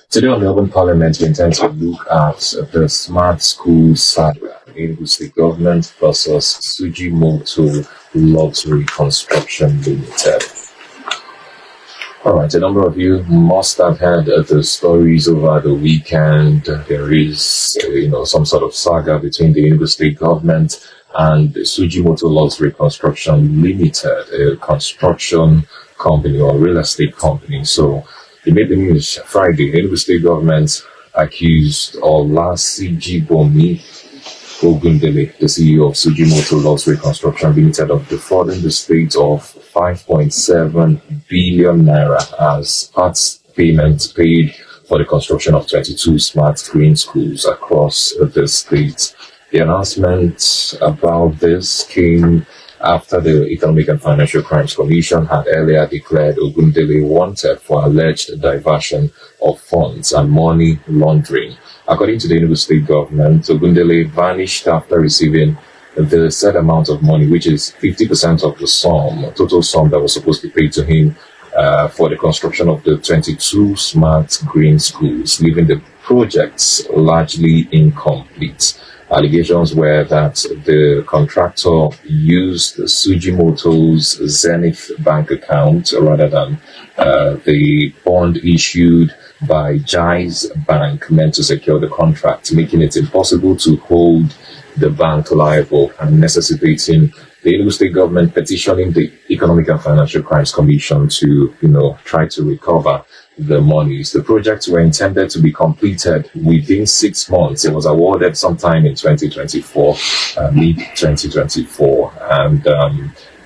Today on the Urban Parliament, we intend to look at the Smart School Saga, Enugu State Government versus Sujimoto Luxury Construction Limited. All right, a number of you must have heard the stories over the weekend. There is, some sort of saga between the Enugu State Government and Sujimoto Luxury Construction Limited, a construction company or real estate company. So it made the news Friday. The Enugu State Government accused Sujimoto Ogundele, the CEO of Sujimoto Luxury Construction Limited, of defrauding the state of 5.7 billion naira as part payment paid for the construction of 22 smart green schools across the state. The announcement about this came after the Economic and Financial Crimes Commission had earlier declared Ogundele wanted for alleged diversion of funds and money laundering. According to the Enugu State Government, Ogundele vanished after receiving the said amount of money, which is 50% of the total sum that was supposed to be paid to him for the construction of the 22 smart green schools, leaving the projects largely incomplete. Allegations were that the contractor used Sujimoto's Zenith bank account rather than the bond issued by Jai's Bank meant to secure the contract, making it impossible to hold the bank liable and necessitating the Enugu State Government petitioning the Economic and Financial Crimes Commission to, try to recover the monies. The projects were intended to be completed within 6 months. It was awarded sometime in 2024, mid-2024, and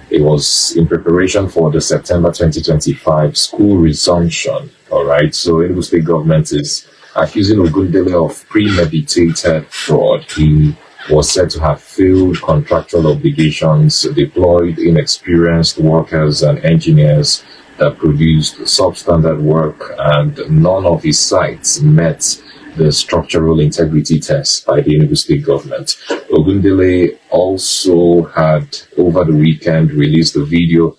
it was in preparation for the September 2025 school resumption. All right, so Enugu State Government is accusing Ogundele of premeditated fraud. He was said to have failed contractual obligations, deployed inexperienced workers and engineers that produced substandard work, and none of his sites met the structural integrity test by the Enugu State Government. Ogundele also had, over the weekend, released a video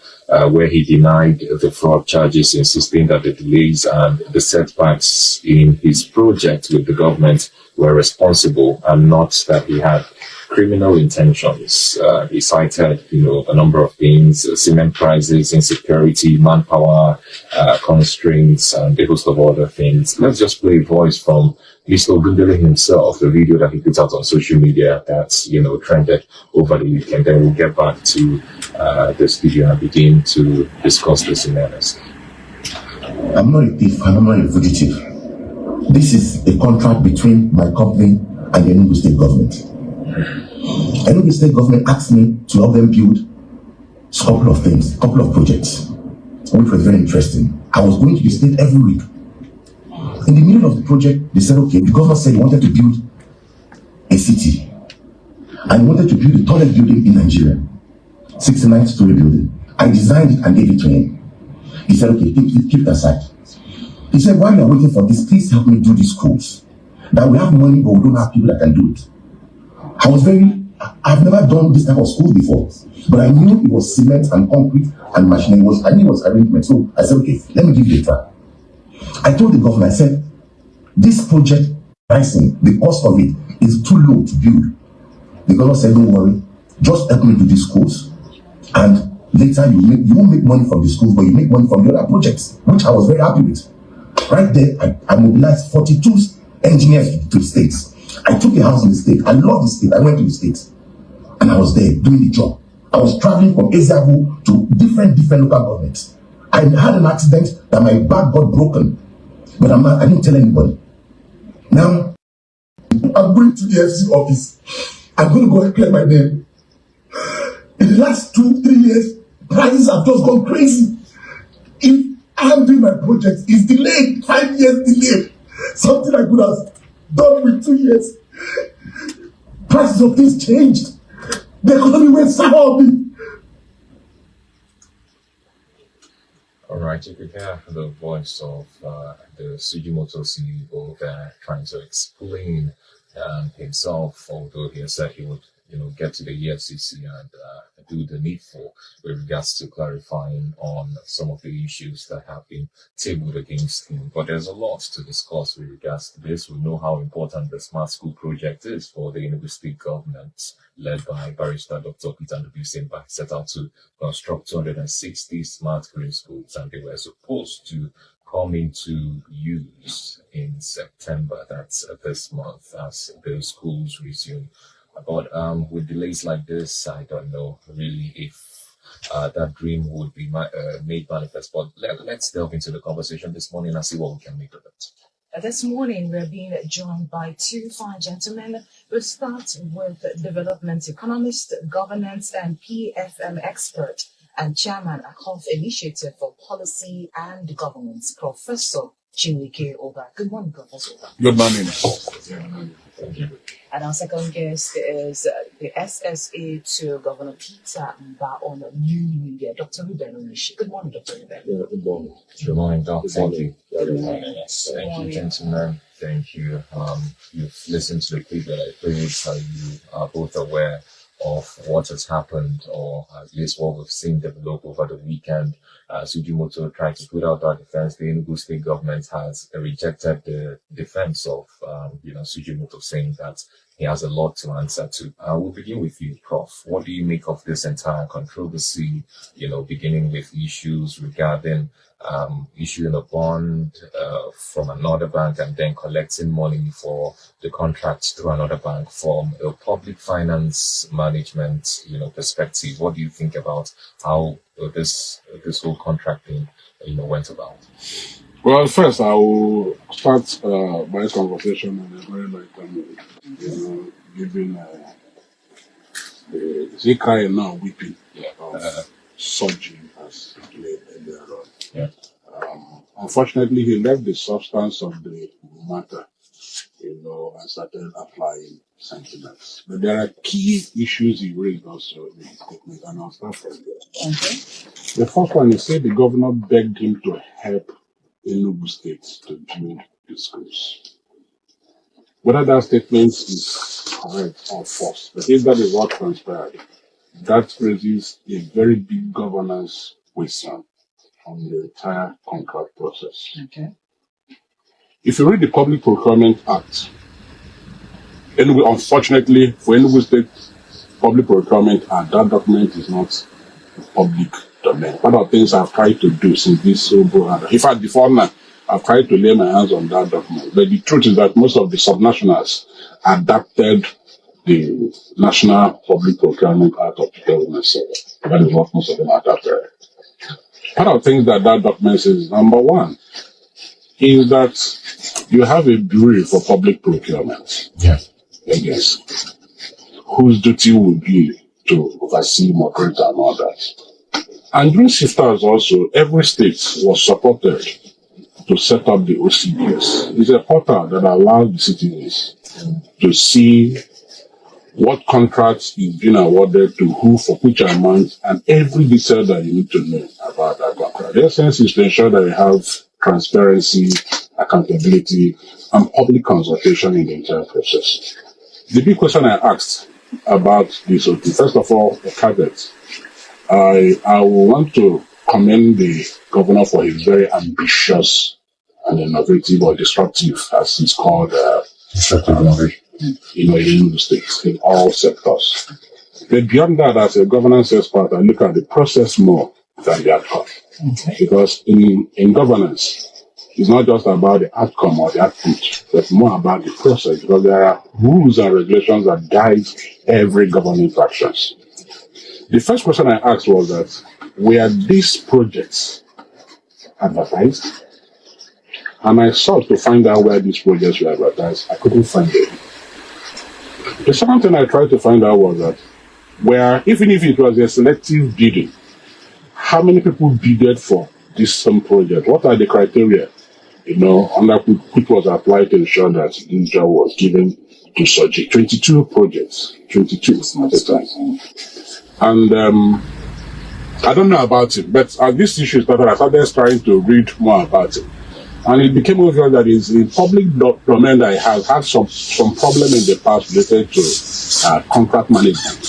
where he denied the fraud charges, insisting that the delays and the setbacks in his project with the government were responsible and not that he had criminal intentions. He cited, a number of things: cement prices, insecurity, manpower constraints, and a host of other things. Let's just play a voice from Mr. Ogundele himself, the video that he put out on social media that's, trended over the weekend. Then we'll get back to the studio and begin to discuss this in earnest. I'm not a thief and I'm not a fugitive. This is a contract between my company and the Enugu State Government. Enugu State Government asked me to help them build a couple of things, a couple of projects, which was very interesting. I was going to the state every week. In the middle of the project, they said, okay, the government said he wanted to build a city. And he wanted to build the tallest building in Nigeria, 69-story building. I designed it and gave it to him. He said, okay, keep that aside. He said, while you're waiting for this, please help me do these schools. That we have money, but we don't have people that can do it. I've never done this type of school before, but I knew it was cement and concrete and machinery. I knew it was arrangement. So I said, okay, let me give you a try. I told the governor, I said, this project pricing, the cost of it is too low to build. The governor said, don't worry, just help me do these schools, and later you won't make money from the schools, but you make money from the other projects, which I was very happy with. Right there, I mobilized 42 engineers to the states. I took a house in the state. I love the state. I went to the states, and I was there doing the job. I was traveling from Eziabu to different local governments. I had an accident that my back got broken, but I didn't tell anybody. Now, I'm going to the FC office. I'm going to go and clear my name. In the last 2-3 years, prices have just gone crazy. If I'm doing my project, it's delayed, 5 years delayed. Something I could have done with 2 years. Prices of things changed. The economy went sour. All right, you could hear the voice of the Sujimoto CEO there trying to explain himself, although he said he would get to the EFCC and do the needful with regards to clarifying on some of the issues that have been tabled against him. But there's a lot to discuss with regards to this. We know how important the Smart School project is for the Enugu State government, led by Barrister Dr. Peter Mbah, set out to construct 260 smart green schools, and they were supposed to come into use in September, that's this month, as the schools resume. But with delays like this, I don't know really if that dream would be made manifest. But let's delve into the conversation this morning and see what we can make of it. This morning, we're being joined by two fine gentlemen. We'll start with development economist, governance and PFM expert, and chairman of Initiative for Policy and Governance, Professor Chiwuike. Good morning, Professor. Good morning. Thank you. And our second guest is the SSA to Governor Peter Mbah on new media, Dr. Rueben Onyishi. Good morning, Dr. Rueben. Yeah, good morning. Good morning, Doc. Thank you. Good morning. Thank you, gentlemen. Thank you. You've listened to the clip that I played, so you are both aware of what has happened, or at least what we've seen develop over the weekend. Sujimoto tried to put out our defense. The Enugu State government has rejected the defense of, Sujimoto, saying that he has a lot to answer to. We'll begin with you, Prof. What do you make of this entire controversy, beginning with issues regarding issuing a bond from another bank and then collecting money for the contract through another bank from a public finance management, perspective? What do you think about how this whole contracting, went about? Well, first I will start my conversation on a very light note, giving the Zika now weeping of surging as played earlier on. Yeah. Unfortunately, he left the substance of the matter, and started applying sentiments. But there are key issues he raised also in his statement, and I'll start from there. Okay. The first one, he said the governor begged him to help Enugu State to build the schools. Whether that statement is correct or false, but if that is what transpired, that raises a very big governance question on the entire contract process. Okay. If you read the Public Procurement Act, unfortunately for Enugu State Public Procurement Act, that document is not public domain. One of the things I've tried to do since this in fact, before now, I've tried to lay my hands on that document. But the truth is that most of the subnationals adapted the National Public Procurement Act of 2007. That is what most of them adapted. One of the things that document says, number one, is that you have a bureau for public procurement. Yeah. Yes. Whose duty will be to oversee, moderate, and all that. And during SIFTAs also, every state was supported to set up the OCBS. It's a portal that allows the citizens to see what contracts is being awarded to who for which amount, and every detail that you need to know about that contract. The essence is to ensure that you have transparency, accountability, and public consultation in the entire process. The big question I asked about this, first of all, a caveat. I want to commend the governor for his very ambitious and innovative or disruptive, as it's called, Disruptive innovation. In the states, in all sectors. But beyond that, as a governance expert, I look at the process more than the outcome. Okay. Because in governance, it's not just about the outcome or the output, but more about the process, because there are rules and regulations that guide every government actions. The first question I asked was that, were these projects advertised? And I sought to find out where these projects were advertised. I couldn't find it. The second thing I tried to find out was that, even if it was a selective bidding, how many people bidded for this same project? What are the criteria, under which was applied to ensure that this job was given to such 22 projects, 22 at the time. And I don't know about it, but as this issue started, I started trying to read more about it. And it became obvious that it's in public domain that it has had some problem in the past related to contract management.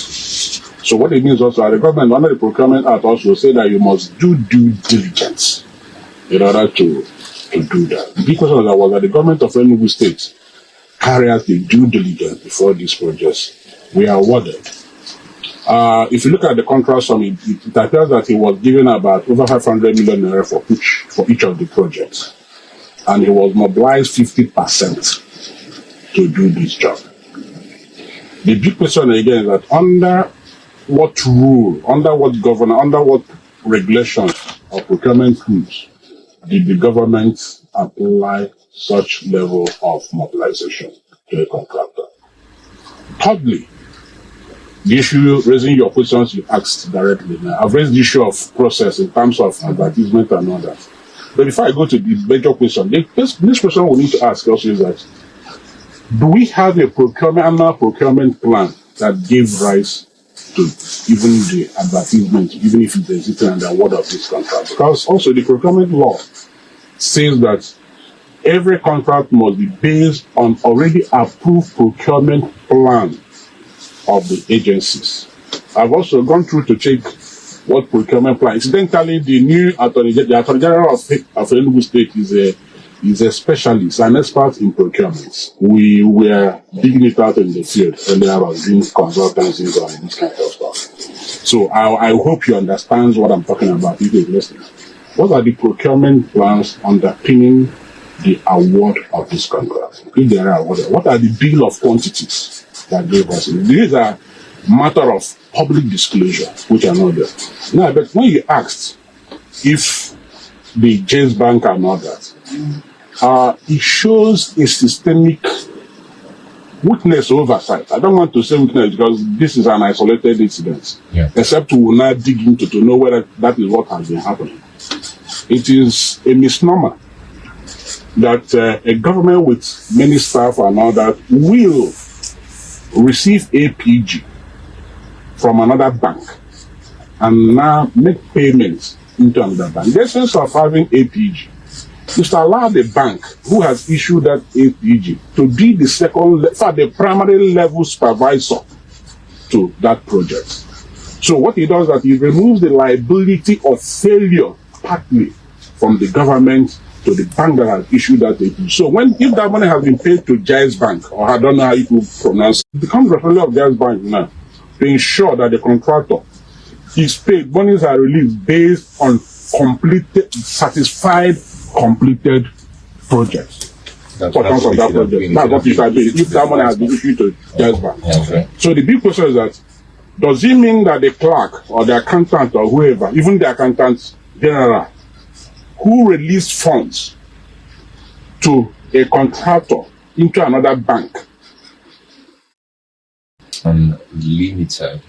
So what it means also, the government under the Procurement Act also say that you must do due diligence in order to do that. The big question was that the government of Enugu State carry out the due diligence before these projects were awarded. If you look at the contract sum, it appears that he was given about over 500 million naira for each of the projects. And he was mobilized 50% to do this job. The big question again is that under what rule, under what governor, under what regulations or procurement rules did the government apply such level of mobilization to a contractor? Thirdly, the issue, raising your questions you asked directly now. I've raised the issue of process in terms of advertisement and all that. But before I go to the major question, this question we need to ask also is that, do we have a annual procurement plan that gives rise to even the advertisement, even if it's existing under award of this contract? Because also the procurement law says that every contract must be based on already approved procurement plan of the agencies. I've also gone through to check what procurement plan. Incidentally, the new Attorney General of Enugu State is a specialist, an expert in procurement. We were digging it out in the field earlier on, doing consultancies on this kind of stuff. So I hope you understand what I'm talking about if you're listening. What are the procurement plans underpinning the award of this contract? If there are awarded, what are the bill of quantities that gave us? These are matter of public disclosure, which are not there. Now, but when you asked if the James Bank are not that, it shows a systemic weakness oversight. I don't want to say weakness because this is an isolated incident, except we will now dig into to know whether that is what has been happening. It is a misnomer that a government with many staff and all that will receive APG from another bank and now make payments into another bank. The essence of having APG is to allow the bank who has issued that APG to be the primary level supervisor to that project. So what he does is that he removes the liability of failure partly from the government to the bank that has issued that APG. So if that money has been paid to Jais Bank, or I don't know how you could pronounce it, it becomes responsibility of Jais Bank now to ensure that the contractor is paid. Monies are released based on satisfied completed projects. That's what you should be if that money has been issued to Jais Bank. Okay. So the big question is that, does it mean that the clerk or the accountant or whoever, even the accountant general, who released funds to a contractor into another bank Limited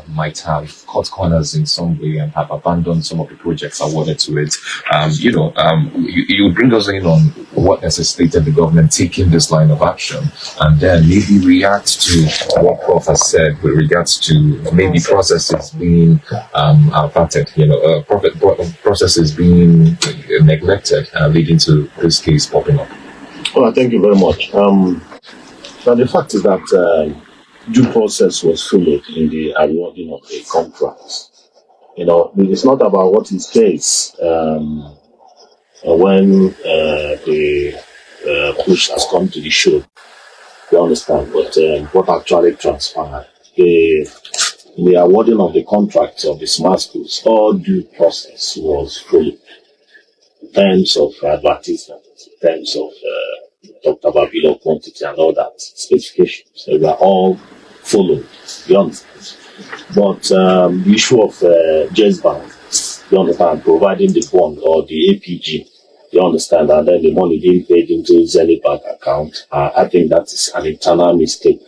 might have cut corners in some way and have abandoned some of the projects awarded to it. You bring us in on what necessitated the government taking this line of action, and then maybe react to what Prof has said with regards to maybe processes being averted, processes being neglected, leading to this case popping up. Well, thank you very much. But the fact is that due process was followed in the awarding of the contracts. It's not about what is faced when the push has come to the show. You understand? But what actually transpired, the awarding of the contracts of the smart schools, all due process was followed in terms of advertisement, in terms of talked about bill of quantity and all that specifications. They were all followed. You understand? But the issue of Jais Bank, you understand, providing the bond or the APG, you understand, and then the money being paid into Zenith Bank account, I think that is an internal mistake.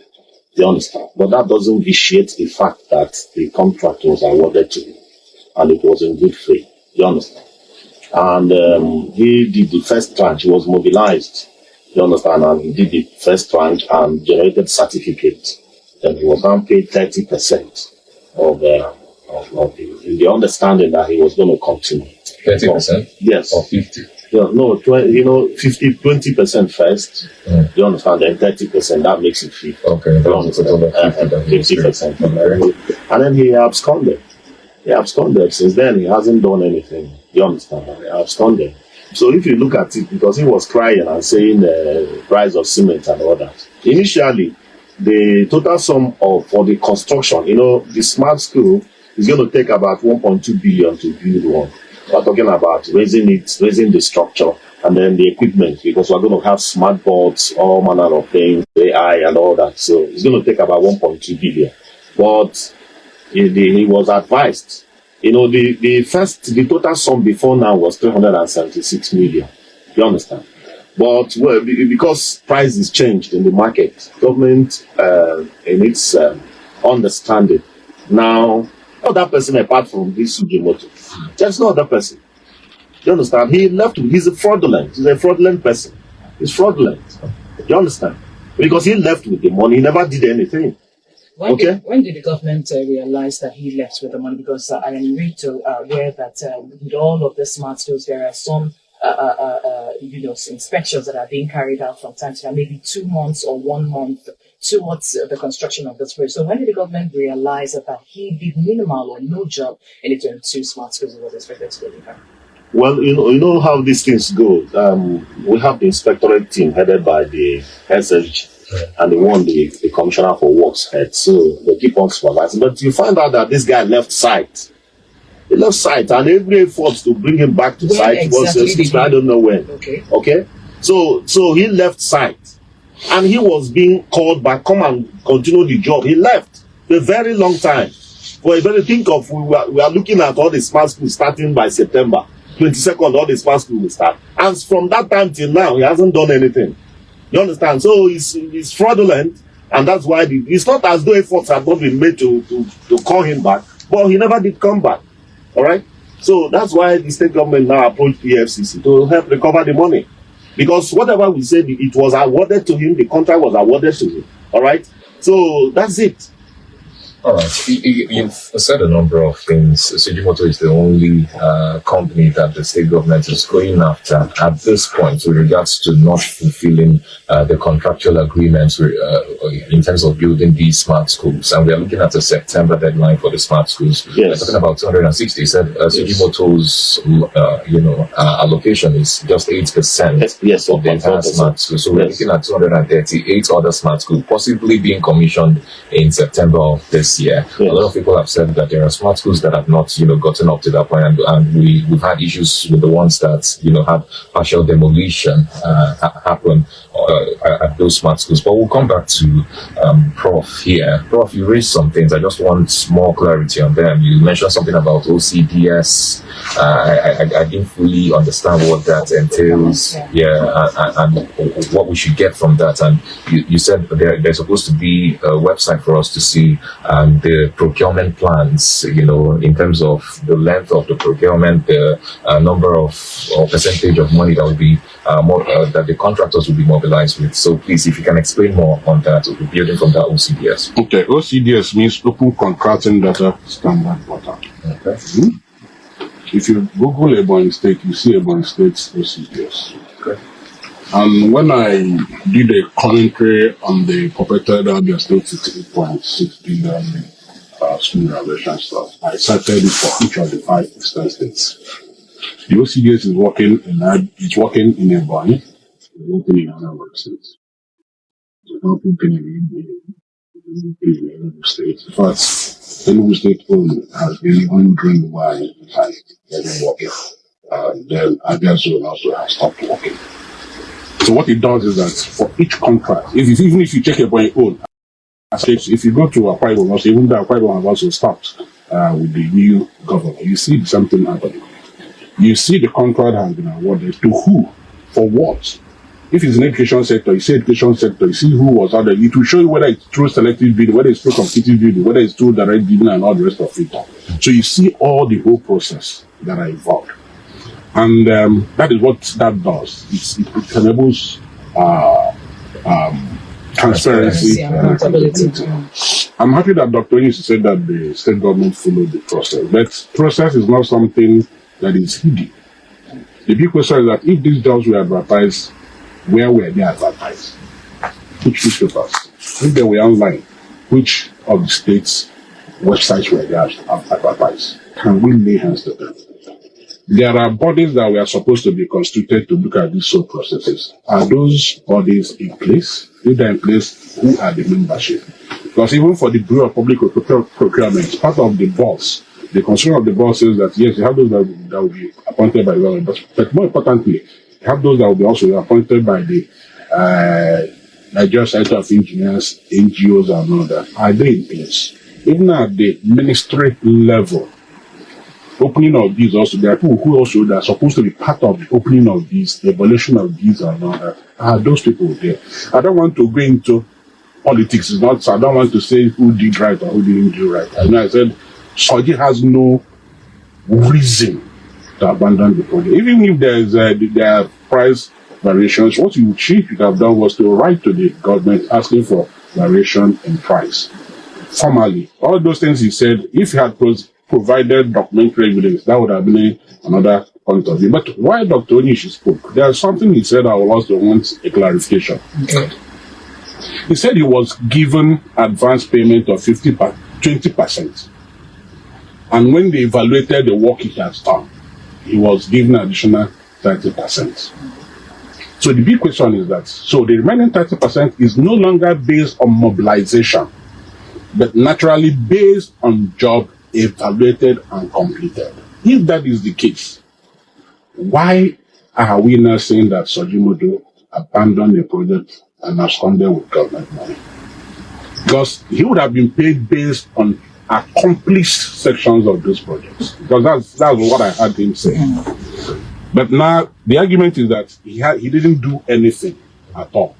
You understand? But that doesn't vitiate the fact that the contract was awarded to him and it was in good faith. You understand? And he did the first tranche. He was mobilized. You understand? And he did the first tranche and generated certificate. Then he was now paid 30% of the understanding that he was going to continue. 30%? Yes. Or 50? Yeah, no, 20% first. You understand? Then 30%. That makes it 50. Okay, that's a total of 50%. And then he absconded. He absconded. Since then, he hasn't done anything. You understand? He absconded. So if you look at it, because he was crying and saying the price of cement and all that. Initially, the total sum for the construction, the smart school is going to take about 1.2 billion to build one. We're talking about raising the structure, and then the equipment, because we're going to have smart boards, all manner of things, AI and all that. So it's going to take about 1.2 billion. But he was advised, the total sum before now was 376 million. You understand? But because prices changed in the market, government in its understanding now, not that person apart from this Sujimoto. There's no other person. You understand? He's a fraudulent. He's a fraudulent person. He's fraudulent. You understand? Because he left with the money. He never did anything. When did the government realize that he left with the money? Because I am read to aware that with all of the smart schools, there are some inspections that are being carried out from time to time, maybe 2 months or 1 month towards the construction of this place. So when did the government realize that he did minimal or no job in the 22 smart schools that was expected to deliver? Well, you know how these things go. We have the inspectorate team headed by the SSG and the commissioner for works head. So they keep on supervising. But you find out that this guy left site. He left site, and every effort to bring him back to site was I don't know when. Okay. So he left site, and he was being called back, come and continue the job. He left for a very long time. For a very we are looking at all the smart schools starting by September 22nd. All the smart schools will start, and from that time till now, he hasn't done anything. You understand? So he's fraudulent, and that's why it's not as though efforts have not been made to call him back, but he never did come back. All right, so that's why the state government now approached PFCC to help recover the money, because whatever we said, it was awarded to him. The contract was awarded to him. All right, so that's it. All right. You've said a number of things. Sujimoto is the only company that the state government is going after at this point with regards to not fulfilling the contractual agreements in terms of building these smart schools. And we are looking at a September deadline for the smart schools. Yes. We're talking about 260. You said Sujimoto's allocation is just 8% of the entire smart school. So we're looking at 238 other smart schools possibly being commissioned in September of this year. Yes. A lot of people have said that there are smart schools that have not, gotten up to that point, and we've had issues with the ones that, had partial demolition happen at those smart schools. But we'll come back to Prof here. Prof, you raised some things. I just want more clarity on them. You mentioned something about OCDS. I didn't fully understand what that entails. And what we should get from that. And you said there's supposed to be a website for us to see the procurement plans, in terms of the length of the procurement, the number of or percentage of money that will be that the contractors will be mobilized with. So please, if you can explain more on that, we'll be building from that OCDS. Okay, OCDS means Open Contracting Data Standard Portal. Okay. If you Google Ebonyi State, you see Ebonyi State's OCDS. Okay. And when I did a commentary on the purported Abia State 68.6 billion school renovation stuff, I cited it for each of the 5 eastern states. The OCDS is working in Ebonyi, it's working in other states. It's not working in Enugu State. In fact, Enugu State only has been wondering why it hasn't working. Then Abia Zone also has stopped working. So what it does is that for each contract, even if you check it by your own, if you go to Akwa Ibom also, even though Akwa Ibom has also stopped with the new governor, you see something happening. You see the contract has been awarded to who, for what. If it's an education sector, you see education sector, you see who was out there. It will show you whether it's through selective bidding, whether it's through competitive bidding, whether it's through direct bidding and all the rest of it. So you see all the whole process that are involved. And that is what that does. It enables transparency and accountability. I'm happy that Dr. Onyishi said that the state government followed the process. But process is not something that is hidden. The big question is that if these jobs were advertised, where were they advertised? Which newspapers? If they were online, which of the states' websites were they advertised? Can we lay hands to them? There are bodies that were supposed to be constituted to look at these sole processes. Are those bodies in place? If they're in place, who are the membership? Because even for the Bureau of Public Procurement, part of the boss, the concern of the boss is that yes, you have those that will be appointed by the government, but more importantly, you have those that will be also appointed by the Nigerian Society of Engineers, NGOs, and all that. Are they in place? Even at the ministry level, opening of these also, there are people who also that are supposed to be part of the opening of these, the evaluation of these and all that. Are those people there? I don't want to go into politics. It's not, so I don't want to say who did right or who didn't do right. I said, Soji has no reason to abandon the project. Even if there are price variations, what you should have done was to write to the government asking for variation in price. Formally, all those things he said, if he had provided documentary evidence, that would have been another point of view. But why Dr. Onyishi spoke, there's something he said I would also want a clarification. Okay. He said he was given advance payment of 20%. And when they evaluated the work he has done, he was given additional 30%. So the big question is that, so the remaining 30% is no longer based on mobilization, but naturally based on job evaluated and completed. If that is the case, why are we now saying that Sujimoto abandoned the project and absconded with government money? Because he would have been paid based on accomplished sections of those projects. Because that's what I heard him say. But now the argument is that he didn't do anything at all.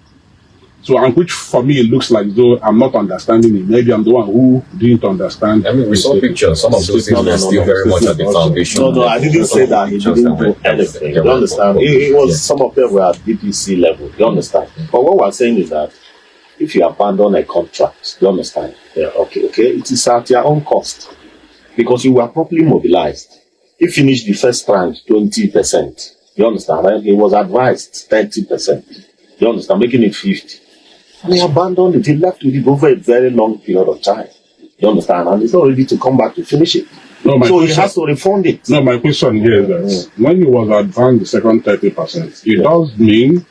So, and which for me it looks like though I'm not understanding it. Maybe I'm the one who didn't understand. I mean, we saw pictures. Some of those things are still very much at the foundation. No, I didn't say that he didn't do anything. You understand? It was some of them were at DPC level. You understand? But what we're saying is that if you abandon a contract, you understand? Yeah, okay, it is at your own cost because you were properly mobilized. He finished the first tranche 20%. You understand? Right? He was advised 30%. You understand? Making it 50%. And he abandoned it. He left with it over a very long period of time. You understand? And he's not ready to come back to finish it. No, so he has to refund it. No, my question here is that when he was advanced the second 30%, it does mean,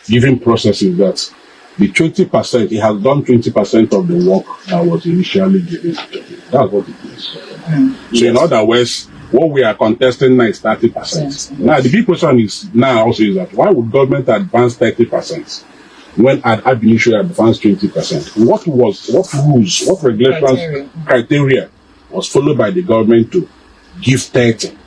given processes, that the 20%, he has done 20% of the work that was initially given to him. That's what it means. So in other words, what we are contesting now is 30%. Now the big question is now also is that why would government advance 30% when ad initio advanced 20%? What rules, what regulations, criteria was followed by the government to give 30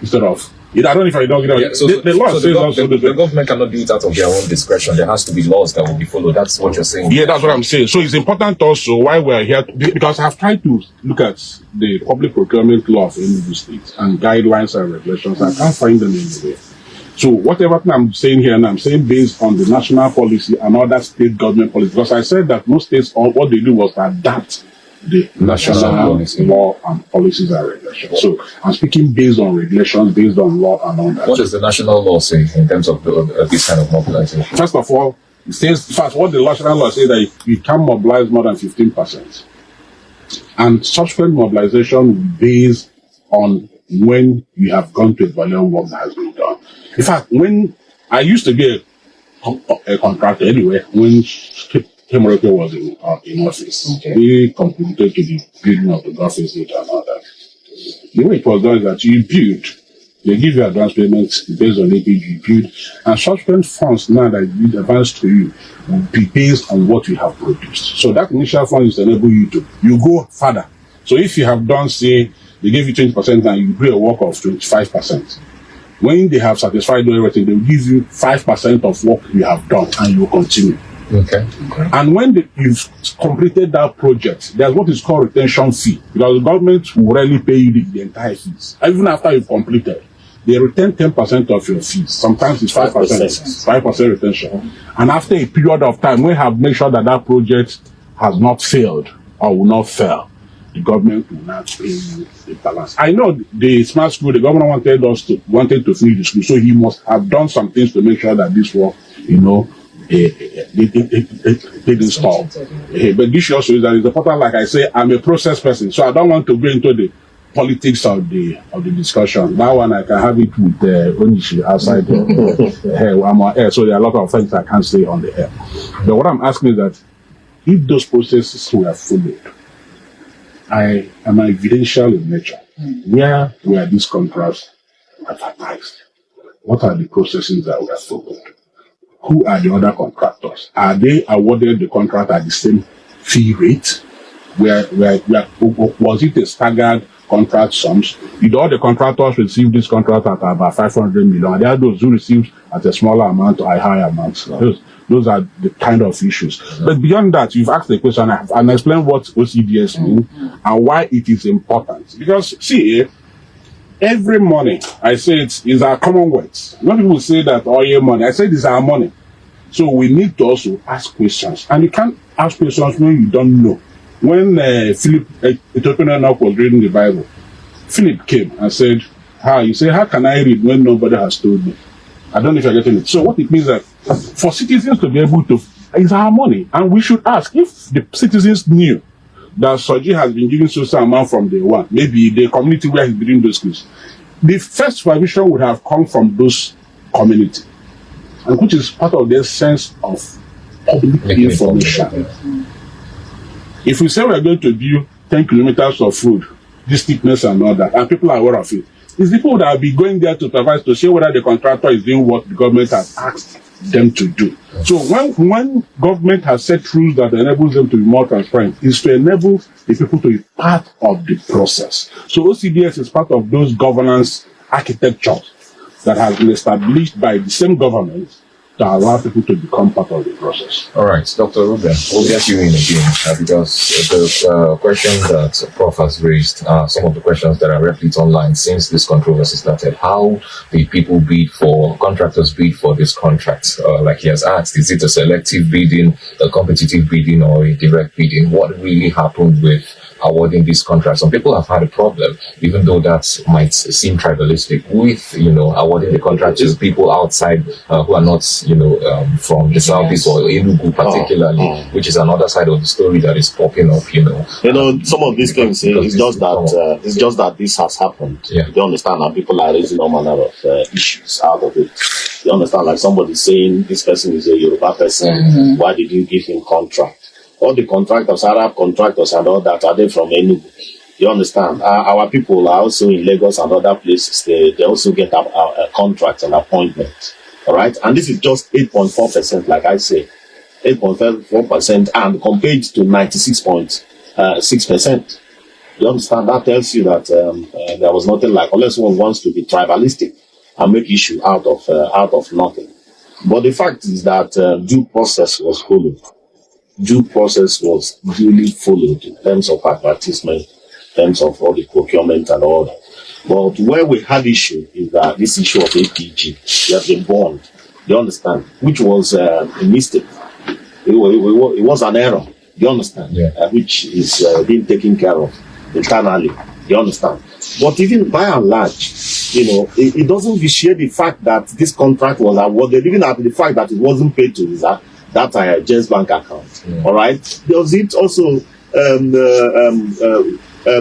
instead of? I don't know if I don't get it. The law says also the government cannot do it out of their own discretion. There has to be laws that will be followed. That's what you're saying. Yeah, that's what I'm saying. So it's important also why we're here, because I've tried to look at the public procurement law of Enugu State and guidelines and regulations. I can't find them anywhere. So whatever I'm saying here, and I'm saying based on the national policy and other state government policy, because I said that most states, what they do was adapt the national law and policies and regulations. So I'm speaking based on regulations, based on law and all that. What does the national law say in terms of this kind of mobilization? First of all, it says, first, what the national law says that you can mobilize more than 15%. And subsequent mobilization will be based on when you have gone to evaluate what has been done. In fact, when I used to be a contractor anyway, when Chiwuike was in office, he contributed to the building of the Govt and all that. The way it was done is that you build, they give you advance payments based on it, you build, and subsequent funds now that you advance to you will be based on what you have produced. So that initial fund is to enable you to go further. So if you have done, say, they give you 20% and you do a work of 25%. When they have satisfied everything, they will give you 5% of work you have done and you will continue. Okay. And when you've completed that project, there's what is called retention fee, because the government will rarely pay you the entire fees. Even after you've completed, they retain 10% of your fees. Sometimes it's 5%, 5% retention. And after a period of time, we have made sure that that project has not failed or will not fail, the government will not pay you the balance. I know the smart school, the government wanted to finish the school, so he must have done some things to make sure that this work, it didn't stop. But this also is that it's important, like I say, I'm a process person, so I don't want to go into the politics of the discussion. That one I can have it with Onyishi outside I'm on air, so there are a lot of things I can't say on the air. But what I'm asking is that if those processes were followed, I am evidential in nature. Where were these contracts advertised? What are the processes that were followed? Who are the other contractors? Are they awarded the contract at the same fee rate? Was it a staggered contract sums? Did all the contractors receive this contract at about 500 million? Are there those who received at a smaller amount or a higher amount? Those are the kind of issues. But beyond that, you've asked the question and explained what OCDS means and why it is important. Because, see, every money, I say it is our commonwealth. When people say that oil money, I say it is our money. So we need to also ask questions. And you can't ask questions when you don't know. When Philip, Ethiopian eunuch, was reading the Bible, Philip came and said, how can I read when nobody has told me? I don't know if you're getting it. So what it means that for citizens to be able to, it's our money. And we should ask if the citizens knew that Soji has been given social amount from day one, maybe the community where he's doing those schools, the first supervision would have come from those community, and which is part of their sense of public information. If we say we're going to build 10 kilometers of road, this thickness and all that, and people are aware of it, it's the people that will be going there to supervise to see whether the contractor is doing what the government has asked them to do. So when government has set rules that enables them to be more transparent, is to enable the people to be part of the process. So OCDS is part of those governance architectures that has been established by the same government to allow people to become part of the process. All right, Dr. Rueben, we'll get you in again because the question that Prof has raised, some of the questions that are replete online since this controversy started, how the people contractors bid for this contract? Like he has asked, is it a selective bidding, a competitive bidding, or a direct bidding? What really happened with awarding this contract? Some people have had a problem, even though that might seem tribalistic, with awarding the contract to people outside who are not from the southeast or Enugu particularly, which is another side of the story that is popping up. Some of these things it's just that this has happened. Yeah. You understand? And people are raising all manner of issues out of it. You understand? Like somebody saying this person is a Yoruba person. Why did you give him contract? All the contractors, Arab contractors and all that, are they from Enugu? You understand? Our people are also in Lagos and other places. They also get a contract and appointment. All right? And this is just 8.4%, like I say. 8.4% and compared to 96.6%. You understand? That tells you that there was nothing like, unless one wants to be tribalistic and make issue out of nothing. But the fact is that due process was followed. Due process was duly followed in terms of advertisement, in terms of all the procurement and all that. But where we had issue is that this issue of APG, has been bond, you understand, which was a mistake. It was an error, you understand, which is being taken care of internally, you understand. But even by and large, it doesn't vitiate the fact that this contract was awarded, even at the fact that it wasn't paid to that Jens Bank account. All right. Does it also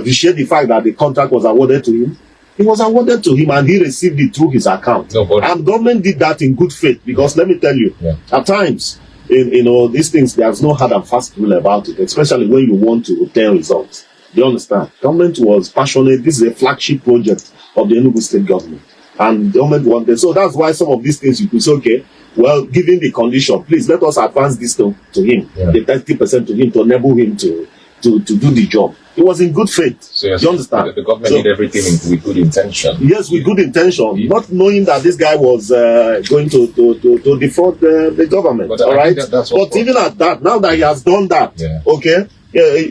vitiate the fact that the contract was awarded to him? It was awarded to him and he received it through his account. And government did that in good faith because let me tell you, at times, these things, there's no hard and fast rule about it, especially when you want to obtain results. Do you understand? Government was passionate. This is a flagship project of the Enugu state government. And the government wanted. So that's why some of these things you could say, okay, well, given the condition, please let us advance this to him, the 30% to him to enable him to do the job. It was in good faith. So you understand? The government did everything with good intention. Yes, with good intention, not knowing that this guy was going to defraud the government. But all right. But even at that, now that he has done that, okay,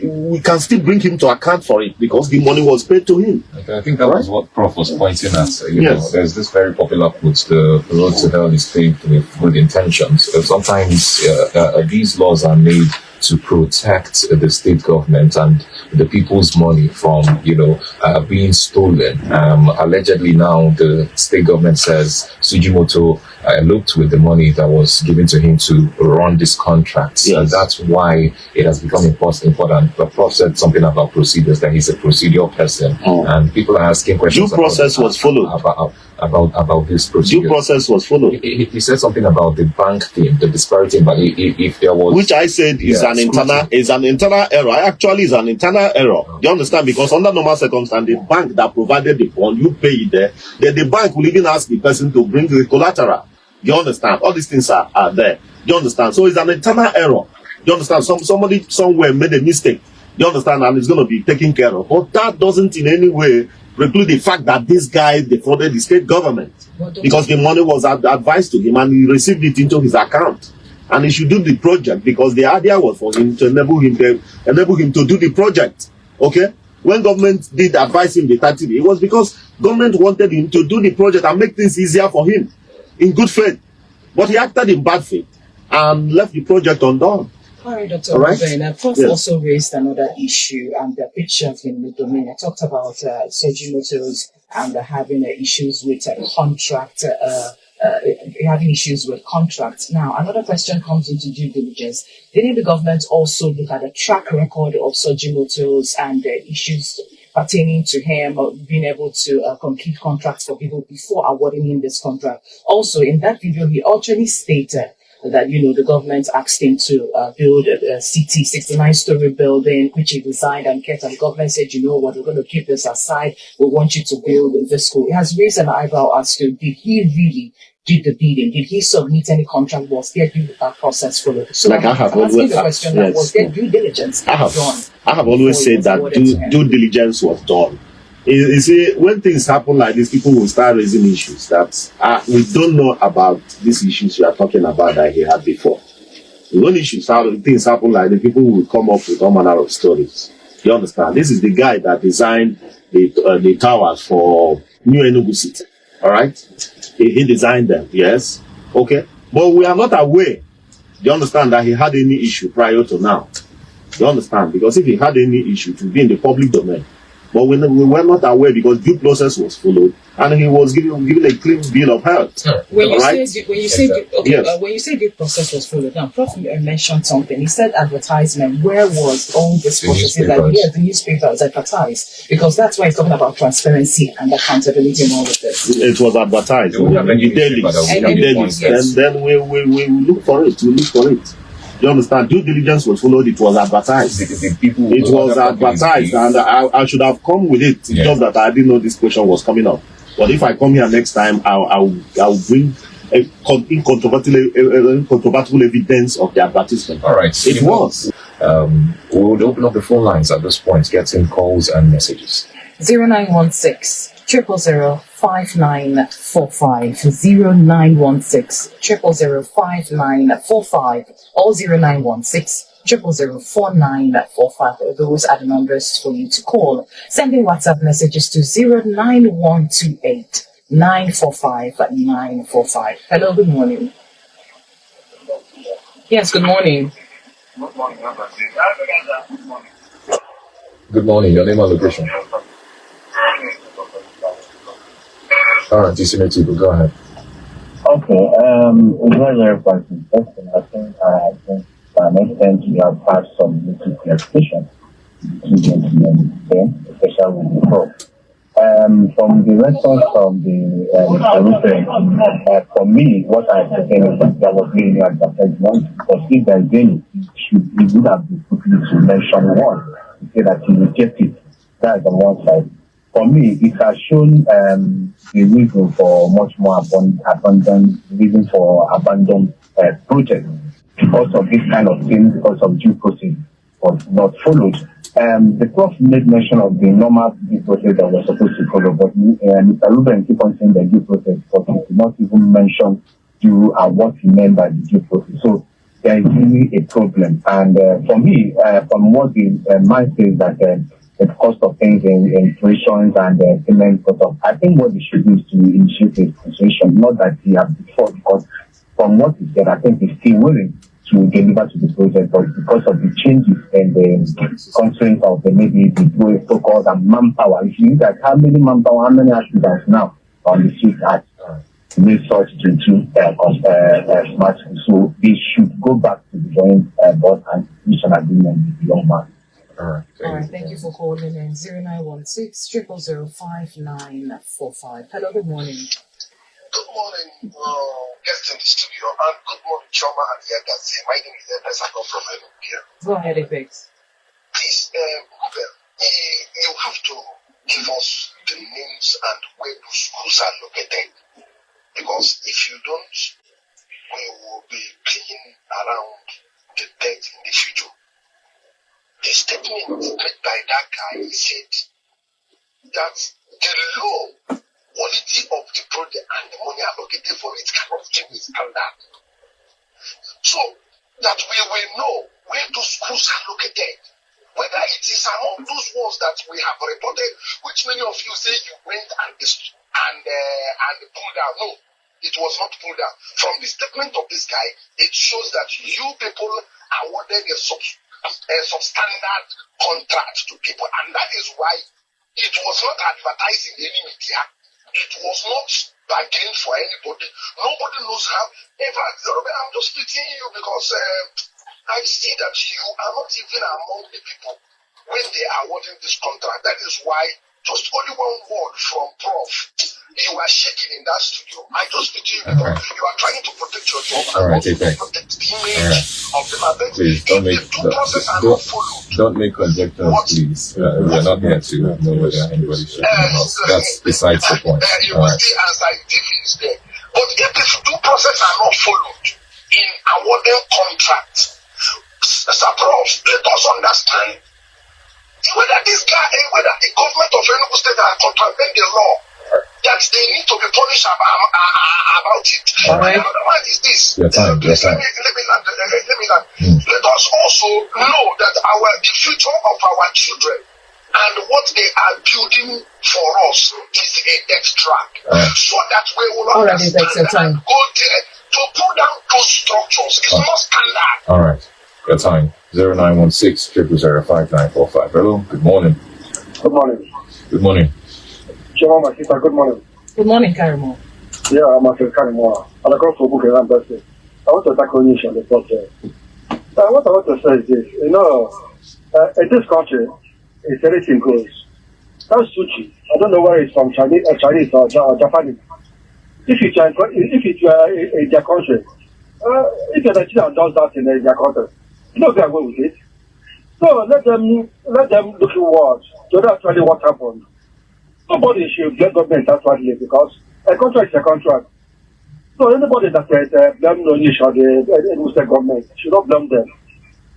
we can still bring him to account for it because the money was paid to him. Okay, I think that was what Prof was pointing at. There's this very popular quote: "The road to hell is paved with good intentions." Sometimes these laws are made to protect the state government and the people's money from, being stolen. Allegedly now the state government says Sujimoto eloped with the money that was given to him to run this contract. Yes. And that's why it has become important. The Prof said something about procedures, that he's a procedural person. And people are asking questions. Due process was followed. About this procedure. Due process was followed. He said something about the bank thing, the disparity, but if there was, which I said is an internal error. Actually, is an internal error. Do you understand? Because under normal circumstances, the bank that provided the bond, you pay it there. Then the bank will even ask the person to bring the collateral. Do you understand? All these things are there. Do you understand? So it's an internal error. Do you understand? Somebody somewhere made a mistake. Do you understand? And it's going to be taken care of. But that doesn't in any way preclude the fact that this guy defrauded the state government, because the money was advised to him and he received it into his account, and he should do the project because the idea was for him to enable him to do the project. Okay, when government did advise him the 30, it was because government wanted him to do the project and make things easier for him in good faith, but he acted in bad faith and left the project undone. All right, Dr. Rueben. Prof also raised another issue and the picture in the domain. I talked about Sujimoto's and having issues with having issues with contracts. Now, another question comes into due diligence. Didn't the government also look at the track record of Sujimoto's and the issues pertaining to him being able to complete contracts for people before awarding him this contract? Also, in that video, he actually stated that, the government asked him to build a CT 69-story building, which he designed and kept, and the government said, we're going to keep this aside. We want you to build this school. It has raised an eyebrow as to, did he really did the bidding? Did he submit any contract? Was there due process followed? So like I'm asking the question, was there due diligence done? I have always said that due diligence was done. You see, when things happen like this, people will start raising issues that we don't know about these issues you are talking about that he had before. When things happen like this, people will come up with all manner of stories. You understand? This is the guy that designed the towers for New Enugu City. All right? He designed them, yes. Okay. But we are not aware, do you understand, that he had any issue prior to now. Do you understand? Because if he had any issue, to be in the public domain. But we were not aware because due process was followed and he was given a clean bill of health. When you say due process was followed, now Prof mentioned something. He said advertisement. Where was all this process? The newspapers advertised, because that's why he's talking about transparency and accountability and all of this. It was advertised in the dailies. Then we look for it. We look for it. You understand? Due diligence was followed. It was advertised. It was advertised, and I should have come with it. Yeah. Just that I didn't know this question was coming up. But if I come here next time, I'll bring incontrovertible evidence of the advertisement. All right. It was. We would open up the phone lines at this point, getting calls and messages. 0916 000 5945 0916 000 5945 or 0916 000 4945. Those are the numbers for you to call. Sending WhatsApp messages to 09128 945 945. Hello, good morning. Yes, good morning. Good morning. Your name and location. All right, DC go ahead. Okay, it's very, very important. I think to an extent we have had some little clarification especially with the Prof. From the response from the Rueben, for me, what I think is that there was really advertisement, because if there is any, it would have been quickly to mention one, to say that he rejected. That's the one side. For me, it has shown the reason for much more abundant reason for abandoned projects because of this kind of thing, because of due process was not followed. The Prof made mention of the normal due process that was supposed to follow, but Mr. Rueben keep on saying the due process, but he did not even mention what he meant by the due process. So there is really a problem. And for me, from what the mind says that the cost of things in inflation and payment sort of, I think what he should do is to initiate a situation, not that he has before, because from what he said, I think he's still willing to deliver to the project, but because of the changes and the constraints of maybe the focus and manpower, if you look at how many manpower, how many students now on the street at research to smart school. So they should go back to the joint board and mission agreement with the young man. All right. Thank you for calling in 0916 0005945. Hello, good morning. Good morning, guests in the studio, and good morning, Choma and Yagazie. My name is Saga from Enugu. Go ahead, Apex. Please, Rueben, you have to give us the names and where the schools are located, because if you don't, we will be playing around the debt in the future. The statement made by that guy said that the low quality of the project and the money allocated for it cannot change the standard. So that we will know where those schools are located, whether it is among those ones that we have reported, which many of you say you went and pulled down. No, it was not pulled down. From the statement of this guy, it shows that you people awarded a substandard contract to people, and that is why it was not advertised in any media. It was not bargained for anybody. Nobody knows how. I'm just pitying you because I see that you are not even among the people when they are awarding this contract. That is why just only one word from Prof. You are shaking in that studio. I just pity you because you are trying to protect your job and also to protect the image of the matter. Please don't make conjectures, please. We're not here to know whether anybody's shaking us. That's besides the point. University and scientific is there. But if the due process are not followed in awarding contracts, Mr. Prof, let us understand whether this guy, whether the government of Enugu State has contravened the law, that they need to be punished about it. Another one is this. Let me land. Let us also know that the future of our children and what they are building for us is a death trap. So that we will understand and go there to pull down those structures. It's not standard. All right. Your time. 0916 0005945. Hello. Good morning. Good morning. Good morning. Choma, my sister, good morning. Good morning, Karimo. Yeah, I'm a Karimo. And I come from Book and Ambassador. I want to tackle Onyishi on the subject. What I want to say is this. You know, in this country, it's anything goes. That's sushi. I don't know where it's from, Chinese or Japanese. If you are in their country, if you're Nigerian does that in their country, you don't get away with it. So let them look inward to actually what happened. Nobody should blame government actually because a contract is a contract. So anybody that blame Onyishi or the Enugu State government should not blame them.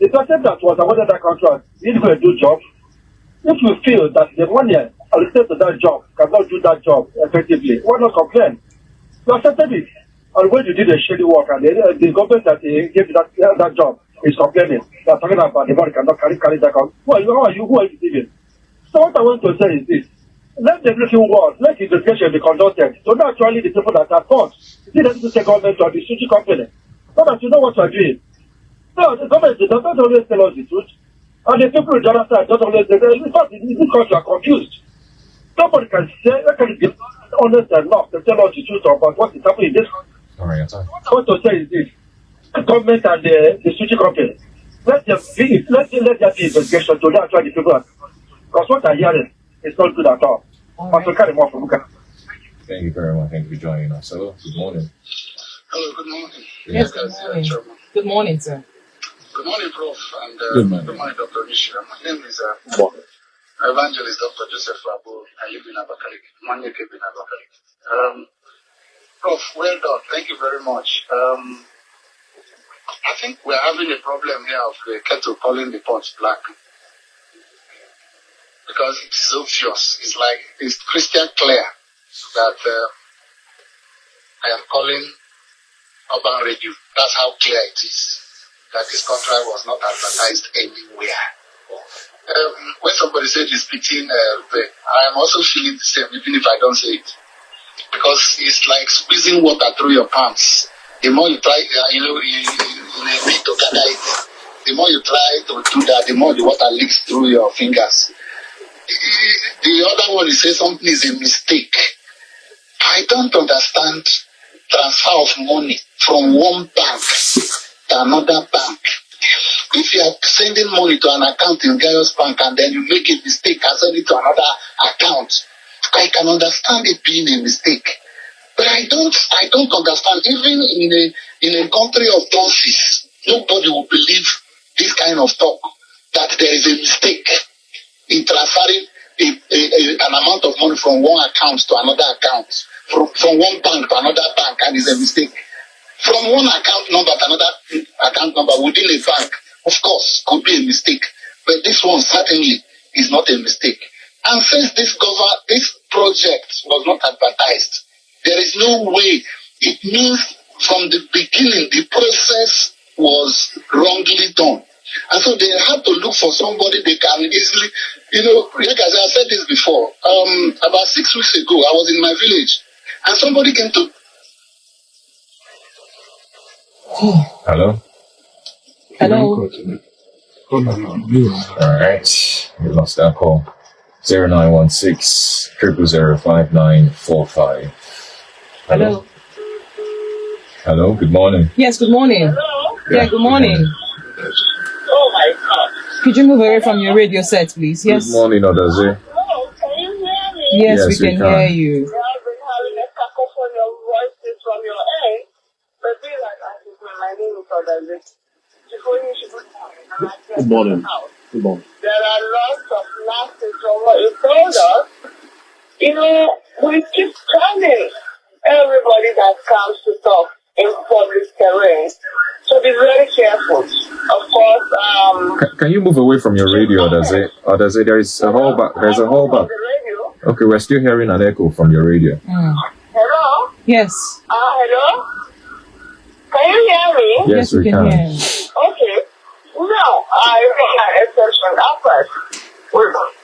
The person that was awarded that contract needs to do job. If you feel that the money allocated to that job cannot do that job effectively, why not complain? You accepted it. And when you did a shady work and the government that gave that job is complaining, they are talking about the money cannot carry that out. Who are you deceiving? So what I want to say is this. Let the looking world, let the investigation be conducted. So not actually the people that are caught. See that the government or the sushi company. So that you know what you are doing. No, the government does not always tell us the truth. And the people on the other side don't always tell us the truth. In this country are confused. Nobody can say, be honest enough to tell us the truth about what is happening in this country. All right, what I want to say is this. The government and the sushi company, let there be investigation to actually the people. Because what I'm hearing is not good at all. Thank you very much. Thank you for joining us. Hello. Good morning. Hello, good morning. Yes, good morning. Good morning, sir. Good morning, Prof. And good morning, Dr. Onyishi. My name is Evangelist Dr. Joseph Abu. I live in Abakaliki. Manyeke in Abakaliki. Prof, well done. Thank you very much. I think we're having a problem here of the kettle calling the pot black. Because it's obvious. It's like it's crystal clear that I am calling urban review. That's how clear it is. That this contract was not advertised anywhere. When somebody said it's between Rueben, I am also feeling the same, even if I don't say it. Because it's like squeezing water through your palms. The more you try, in a bit to gather it. The more you try to do that, the more the water leaks through your fingers. The other one is say something is a mistake. I don't understand transfer of money from one bank to another bank. If you are sending money to an account in Gaius Bank and then you make a mistake and send it to another account, I can understand it being a mistake. But I don't understand. Even in a country of donkeys, nobody will believe this kind of talk, that there is a mistake in transferring an amount of money from one account to another account, from one bank to another bank, and it's a mistake. From one account number to another account number within a bank, of course, could be a mistake. But this one certainly is not a mistake. And since this project was not advertised, there is no way. It means from the beginning the process was wrongly done. And so they have to look for somebody they can easily, Yagazie, I said this before. About 6 weeks ago, I was in my village, and somebody came to. Hello? Hello. Alright, we lost that call. 0916 000 5945. Hello. Hello, good morning. Yes, good morning. Hello? Yeah, good morning. Oh my God. Could you move away from your radio set, please? Yes. Good morning, Odaze. Hello, can you hear me? Yes, Yes, we can hear you. I've been having a cacophony of voices from your end, but feel like I think my name is Odaze. Before you should Good morning. Good morning. There are lots of losses from what you told us. We keep telling everybody that comes to talk in public terrain. So be very careful. Of course, Can you move away from your radio, Odaze? Odaze, there's a whole back. There's a whole back. Okay, we're still hearing an echo from your radio. Hello? Yes. Hello? Can you hear me? Yes, we can. hear you. Okay. Now, I made an exception at first. We're going to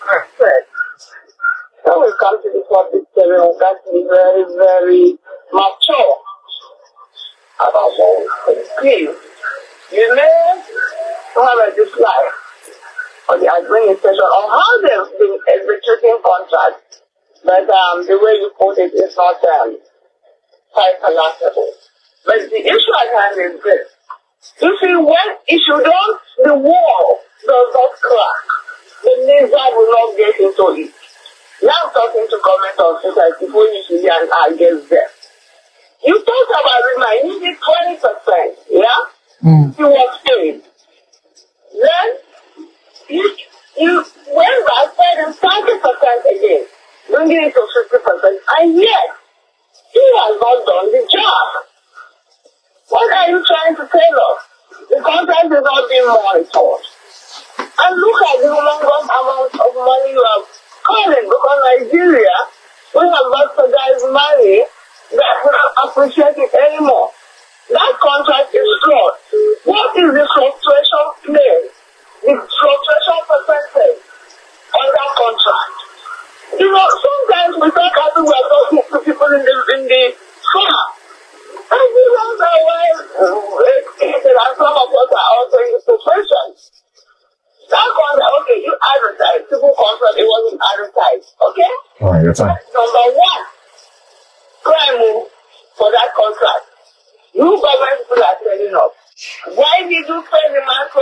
so we come to the public terrain, we got to be very, very mature about what we please. You may have a dislike on the administration on how they've been executing contracts, but the way you put it is not quite palatable. But the issue at hand is this. You see, the wall does not crack, the lizard will not get into it. Now I'm talking to government officers before you see and I get there. You talked about reminding me 20%, yeah? You was paid. Then you went back and 30% again, bringing it to 50%, and yet he has not done the job. What are you trying to tell us? The contract is not being monitored. And look at the humongous amount of money you have calling, because Nigeria, we have lots of guys money that we don't appreciate it anymore. That contract is flawed. What is the fluctuation claim? The fluctuation percentage on that contract? Sometimes we talk as we are talking to people in the farm. And we don't know why some of us are also in the profession. That contract, okay, you advertise. People contract, it wasn't advertised, okay? All right, your time. Number one, crime move for that contract. You government people are telling us. Why did you pay the man 20%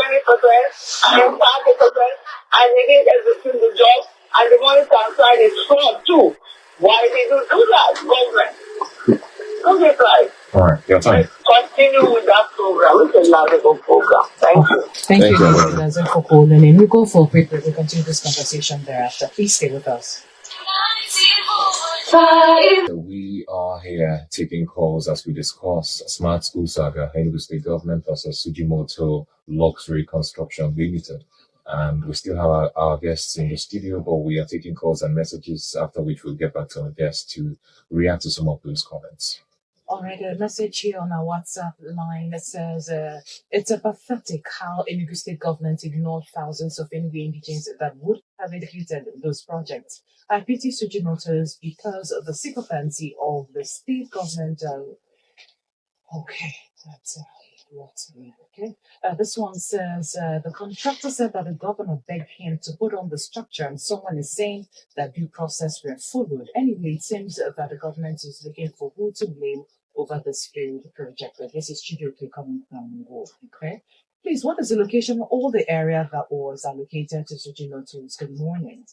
and 30% and he didn't execute the job and the money transferred is fraud too? Why did you do that, government? Look at right. All right, your time. Continue with that program. It's a laudable program. Thank you. Thank you, Mr. Odaze, for calling in. We'll go for a quick break. We'll continue this conversation thereafter. Please stay with us. We are here taking calls as we discuss Smart School Saga, Enugu State Government versus Sujimoto Luxury Construction Limited. And we still have our guests in the studio, but we are taking calls and messages, after which we'll get back to our guests to react to some of those comments. All right, a message here on our WhatsApp line that says, it's a pathetic how Enugu State government ignored thousands of Enugu indigents that would have executed those projects. I pity Sujimotos because of the sycophancy of the state government. Okay, that's Okay. This one says the contractor said that the governor begged him to put on the structure, and someone is saying that due process were followed. Anyway, it seems that the government is looking for who to blame over this failed project. But this is Chiwuike coming from Mbah. Okay. Please, what is the location of all the area that was allocated to Sujimoto? Good morning.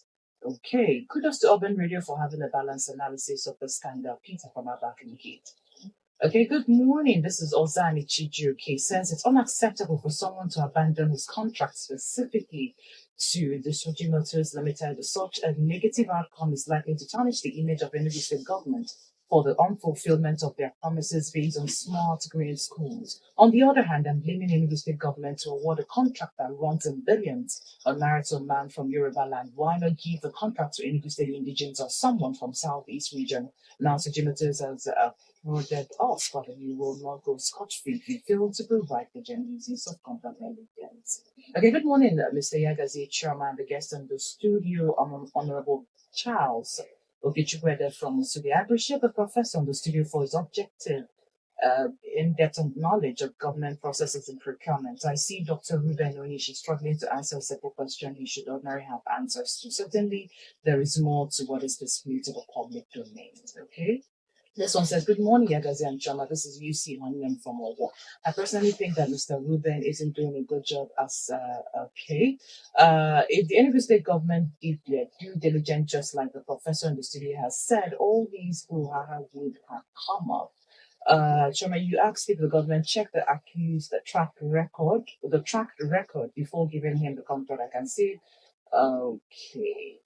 Okay. Kudos to Urban Radio for having a balanced analysis of the scandal. Peter from Abba Gate. Okay, good morning. This is Ozani Chiwuike. Says it's unacceptable for someone to abandon his contract specifically to the Sujimoto's Limited. Such a negative outcome is likely to tarnish the image of Enugu State government for the unfulfillment of their promises based on smart green schools. On the other hand, I'm blaming Enugu State government to award a contract that runs in billions on marital man from Yoruba land. Why not give the contract to Enugu State indigents or someone from Southeast region? Now Sujimoto's has voted off, but he will not go scot-free if he failed to provide the genuineness of contract evidence. Okay, good morning, Mr. Yagazie, Chairman, the guest in the studio, Honorable Charles Chiwuike from Sugi. I appreciate the professor in the studio for his objective, in-depth knowledge of government processes and procurement. I see Dr. Rueben Onyishi struggling to answer a simple question he should ordinarily have answers to. Certainly, there is more to what is disputed of public domain. Okay. This one says, good morning, Yagazie and Chama. This is UC Honeyman from Owo. I personally think that Mr. Rueben isn't doing a good job as okay. If the Enugu State government did their due diligence, just like the professor in the studio has said, all these brouhaha would have come up. Chama, you asked if the government checked the accused track record before giving him the contract. I can see. Okay.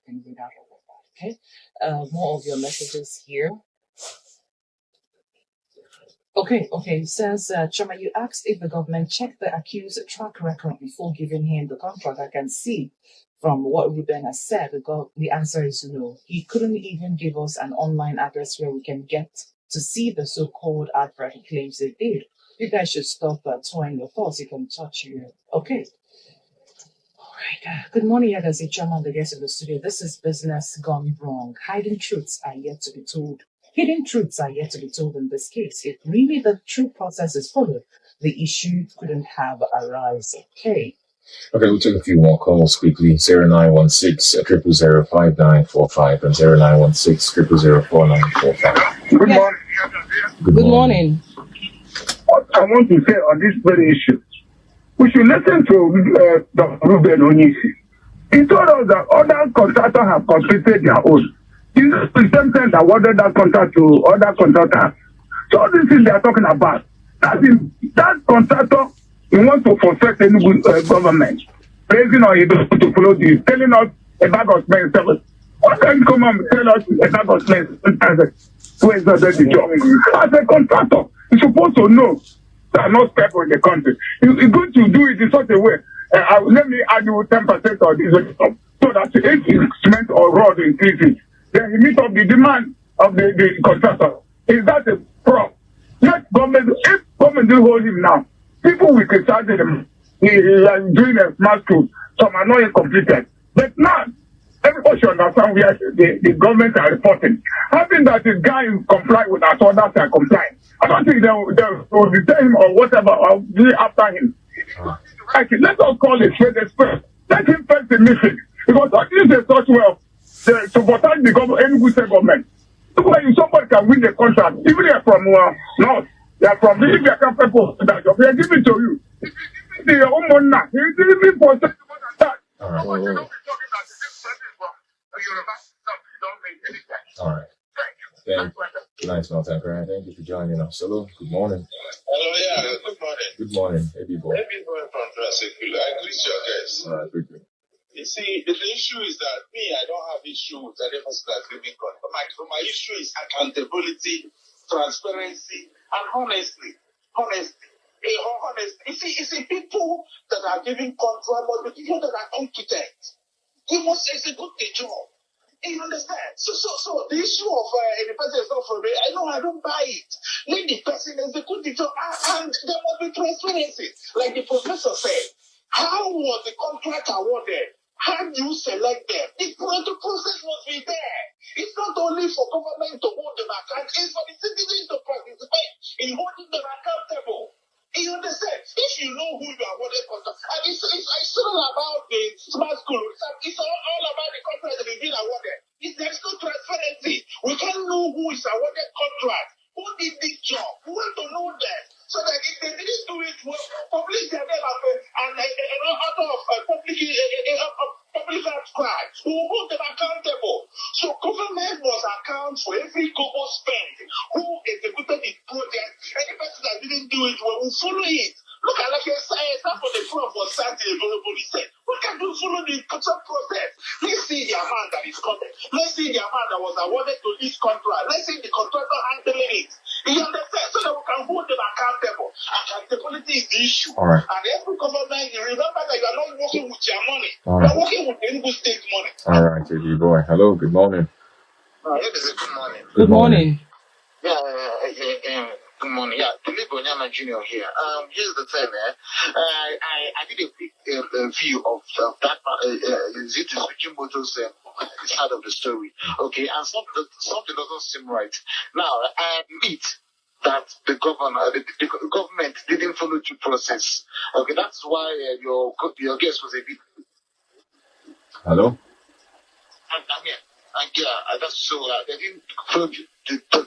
Can read out all of that. Okay. More of your messages here. Okay. It says, Chama, you asked if the government checked the accused's track record before giving him the contract. I can see from what Rueben has said, the answer is no. He couldn't even give us an online address where we can get to see the so-called advert he claims they did. You guys should stop toying your thoughts. You can touch your... Okay. All right. Good morning, Yagazie, Chairman, the guest of the studio. This is business gone wrong. Hidden truths are yet to be told. Hidden truths are yet to be told in this case. If really the true process is followed, the issue couldn't have arisen. Okay. Okay, we'll take a few more calls quickly. 0916 0005945 and 0916 0004945. Good Yeah. morning. Good morning. What I want to say on this very issue, we should listen to Dr. Rueben Onyishi. He told us that other contractors have completed their own. This is the same thing that awarded that contract to other contractors. So this is they are talking about. That contractor, he wants to frustrate the new government, praising or able to follow this, telling us a bag of cement. What can you come and tell us a bag of cement? Where is the job? As a contractor, you're supposed to know that not people in the country. It's good to do it in such a way. Let me add you 10% of this so that if cement or road increases, then you meet up the demand of the contractor. Is that a Prof? Let government, if government will hold him now, people will criticize him. He is doing a smart school. Some are not yet completed. But now, everybody should understand where the government are reporting. Having that the guy is complying with us, others are complying. I don't think they will detain him or whatever, or be after him. Let us call it straight express. Let him face the mission. Because this is such well to protect the government, Enugu State government. When somebody can win the contract, even if they're from North, they're from the India people that job, they are giving to you. If your own money now, you give me for that. All right. All right. Nice, Martin. Thank you for joining us. Hello. Good morning. Hello, yeah. Good morning. Good morning, Eddie boy. Maybe going from Drasicula. I greet your guys. All right, good. You see, the issue is that I don't have issue with any person that's giving contract. My issue is accountability, transparency, and honesty. You see, people that are giving contract, but the people that are competent, you must execute the job. You understand? So the issue of the person is not for me. I don't buy it. Let the person execute the job, and there must be transparency. Like the professor said, how was the contract awarded? How do you select them? The process must be there. It's not only for government to hold them accountable, it's for the citizens to participate in holding them accountable. You understand? If you know who you are awarded contract, and it's all about the smart school. It's all about the contract that is being awarded. There's no transparency. We can't know who is awarded contract, who did this job. We want to know that. So that if they didn't do it, we'll publish their name and order of public outcry. We will hold them accountable. So government must account for every global spend. Who executed the project? Any person that didn't do it, we will follow it. Look at like example the Prof was starting available. He said, we can do follow the contract process. Let's see the amount that is coming. Let's see the amount that was awarded to this contract. Let's see the contractor handling it. You understand? So that we can hold them accountable. Accountability is the issue. All right. And every government, you remember that you are not working with your money. All You right. are working with the Enugu State money. All right, JD boy. Hello, good morning. Good morning. Good morning. Good morning. Yeah, Philip Onyama Jr. here. Here's the thing, I did a quick view of that Sujimoto's side of the story. Okay, and something doesn't seem right. Now, I admit that the government didn't follow due process. Okay, that's why your guest was a bit. Hello? That's so they didn't follow the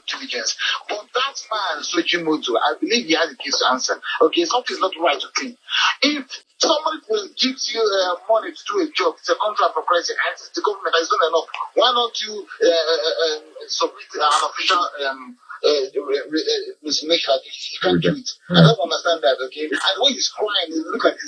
diligence. But that man, Sujimoto, I believe he has a case to answer. Okay, something's not right with him. If somebody will give you money to do a job, it's a contract for price, and it's the government that is not enough, why not you submit an official resignation? He can't do it. I don't understand that, okay? And when he's crying, it looks like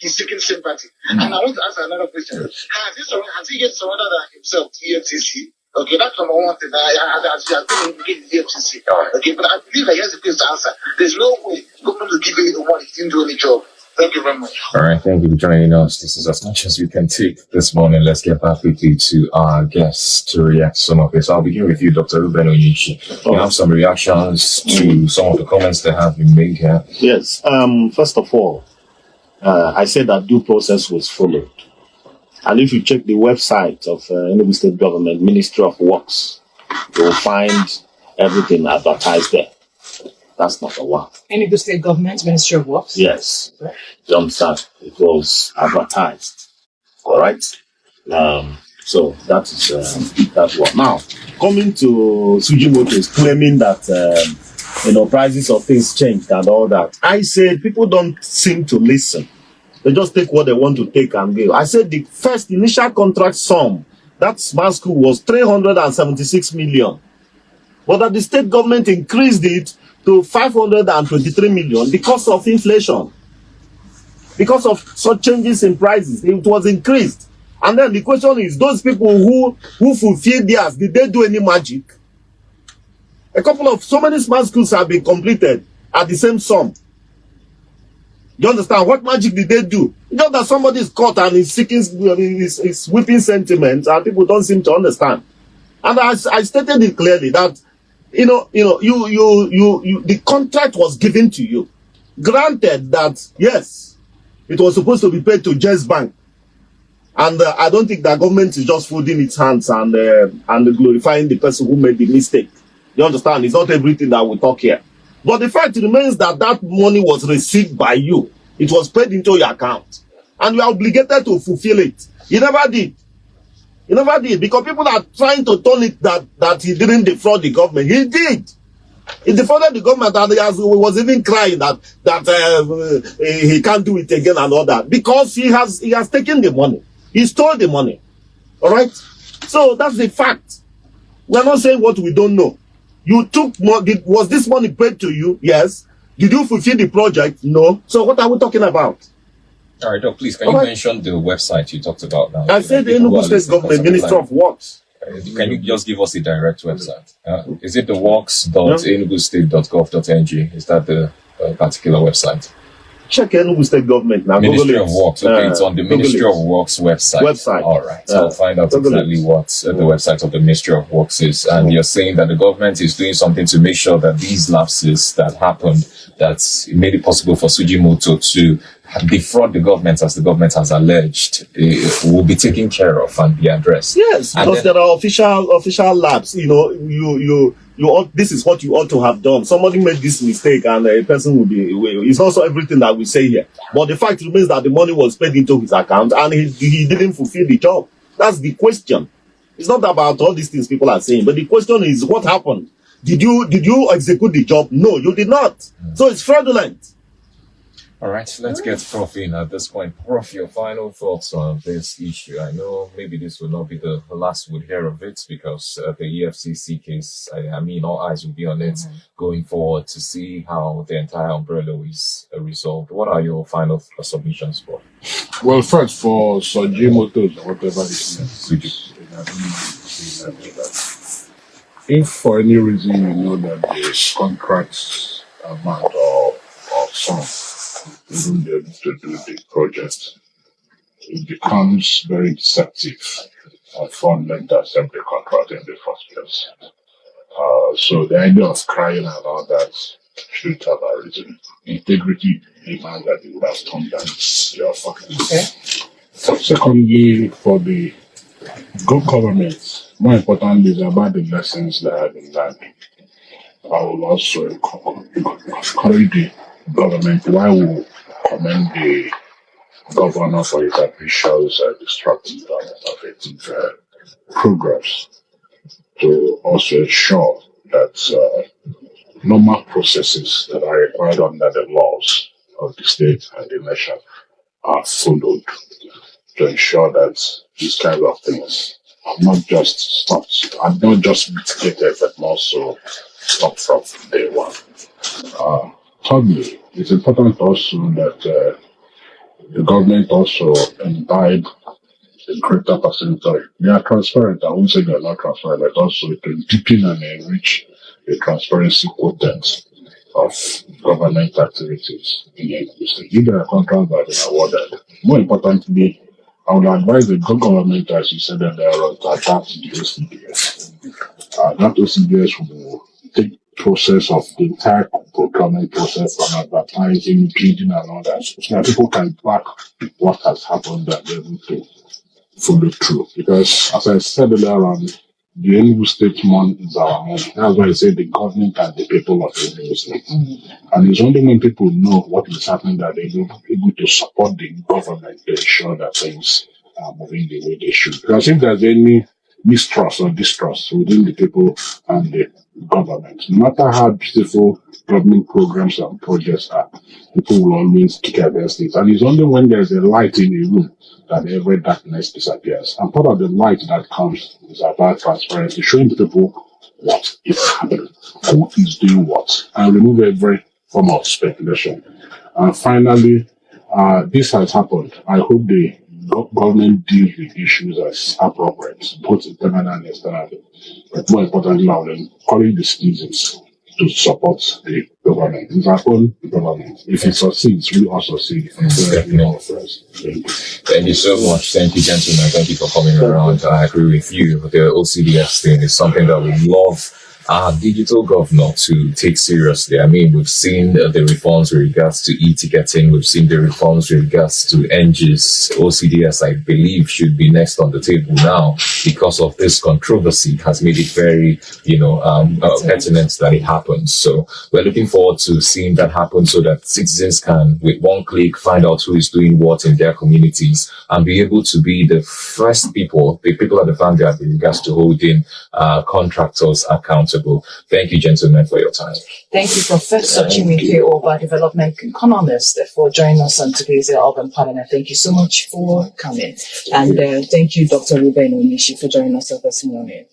he's seeking sympathy. And I want to ask another question. Has he yet surrendered himself to EFCC? Okay, that's number one thing. Has been engaged in the EFCC. Okay, but I believe that he has a place to answer. There's no way government will give you the money, he didn't do any job. Thank you very much. All right, thank you for joining us. This is as much as we can take this morning. Let's get back quickly to our guests to react to some of this. I'll begin with you, Dr. Rueben Onyishi. You have some reactions to some of the comments that have been made here. Yes. First of all, I said that due process was followed. And if you check the website of Enugu State Government, Ministry of Works, you will find everything advertised there. That's number one. Enugu State Government, Ministry of Works? Yes. You understand? It was advertised. All right? So that is that one. Now, coming to Sujimoto is claiming that prices of things changed and all that. I said people don't seem to listen. They just take what they want to take and give. I said the first initial contract sum, that smart school was 376 million. But that the state government increased it to 523 million because of inflation. Because of such changes in prices, it was increased. And then the question is, those people who fulfilled theirs, did they do any magic? So many smart schools have been completed at the same sum. You understand? What magic did they do? It's just that somebody is caught and is seeking, is whipping sentiments, and people don't seem to understand. And I stated it clearly that, the contract was given to you. Granted that, yes, it was supposed to be paid to Jazz Bank. And I don't think the government is just folding its hands and glorifying the person who made the mistake. You understand? It's not everything that we talk here. But the fact remains that that money was received by you. It was paid into your account. And you are obligated to fulfill it. You never did. You never did. Because people are trying to turn it that he didn't defraud the government. He did. He defrauded the government, and he was even crying that he can't do it again and all that. Because he has taken the money. He stole the money. All right? So that's the fact. We're not saying what we don't know. You took money. Was this money paid to you? Yes. Did you fulfill the project? No. So what are we talking about? All right, Doc, please, can you mention the website you talked about now? I said the Enugu State Government, Ministry of Works. Can you just give us the direct website? Is it the works.enugustate.gov.ng? Is that the particular website? Check Enugu State Government now. Ministry of Works. Okay, it's on the Ministry of Works website. All right. So I'll find out exactly what the website of the Ministry of Works is. And you're saying that the government is doing something to make sure that these lapses that happened, that made it possible for Sujimoto to defraud the government, as the government has alleged, will be taken care of and be addressed. Yes, because there are official labs. You this is what you ought to have done. Somebody made this mistake, and a person will be. It's also everything that we say here. But the fact remains that the money was paid into his account, and he didn't fulfill the job. That's the question. It's not about all these things people are saying, but the question is, what happened? Did you execute the job? No, you did not. So it's fraudulent. All right, let's get Prof in at this point. Prof, your final thoughts on this issue. I know maybe this will not be the last we'll hear of it, because the EFCC case, I mean, all eyes will be on it going forward to see how the entire umbrella is resolved. What are your final submissions for? Well, first, for Sujimoto, whatever it is, if for any reason you know that the contract amount or sum wouldn't be able to do the project, it becomes very deceptive and fraudulent to accept the contract in the first place. So the idea of crying and all that should have arisen. Integrity demands that you would have turned down your fucking. Okay. Secondly, for the good government, more importantly, is about the lessons that have been learned. I will also encourage the government, while we commend the governor for his ambitious, destructive, and innovative programs, to also ensure that normal processes that are required under the laws of the state and the nation are followed, to ensure that these kinds of things are not just stopped, and not just mitigated, but also stopped from day one. Thirdly, it's important also that the government also imbibe a greater percentage. They are transparent. I won't say they are not transparent, but also to deepen and enrich the transparency quotient of government activities in Enugu State. If there are contracts that have been awarded, more importantly, I would advise the government, as you said earlier, to adapt to the OCDS. That OCDS will take process of the entire procurement process, from advertising, bidding, and all that, so that people can back what has happened and be able to follow through. Because, as I said earlier on, the Enugu State money is our money. That's why I say the government and the people of Enugu State. And it's only when people know what is happening that they will be able to support the government to ensure that things are moving the way they should. Because if there's any mistrust or distrust within the people and the government, no matter how beautiful government programs and projects are, people will always kick against it. And it's only when there's a light in a room that every darkness disappears. And part of the light that comes is about transparency, showing people what is happening, who is doing what, and remove every form of speculation. And finally, this has happened. I hope the government deals with issues as appropriate, both internally and externally. But more importantly, I will encourage the citizens to support the government. It's our own government. If it succeeds, we also succeed. Thank you so much. Thank you, gentlemen. Thank you for coming around. I agree with you. The OCDS thing is something that we love our digital governor to take seriously. I mean, we've seen the reforms with regards to e-ticketing. We've seen the reforms with regards to NGs. OCDS, I believe, should be next on the table now, because of this controversy has made it very, pertinent that it happens. So we're looking forward to seeing that happen, so that citizens can, with one click, find out who is doing what in their communities and be able to be the first people, the people at the vanguard with regards to holding contractors accountable. Thank you, gentlemen, for your time. Thank you, Professor Chiwuike, Oba, development economist, for joining us on today's Urban Parliament. Thank you so much for coming. And thank you, Dr. Rueben Onyishi, for joining us this morning.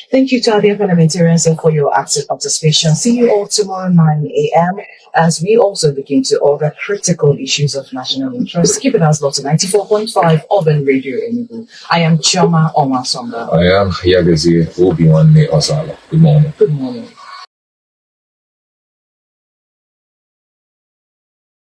Thank you to our dear parliamentarians for your active participation. See you all tomorrow 9 a.m. as we also look into other critical issues of national interest. Keep it as Lotto 94.5 Urban Radio Enugu. I am Chioma Oma Sombas. I am Yagazie, Obinwanne, Ozoalor. Good morning. Good morning.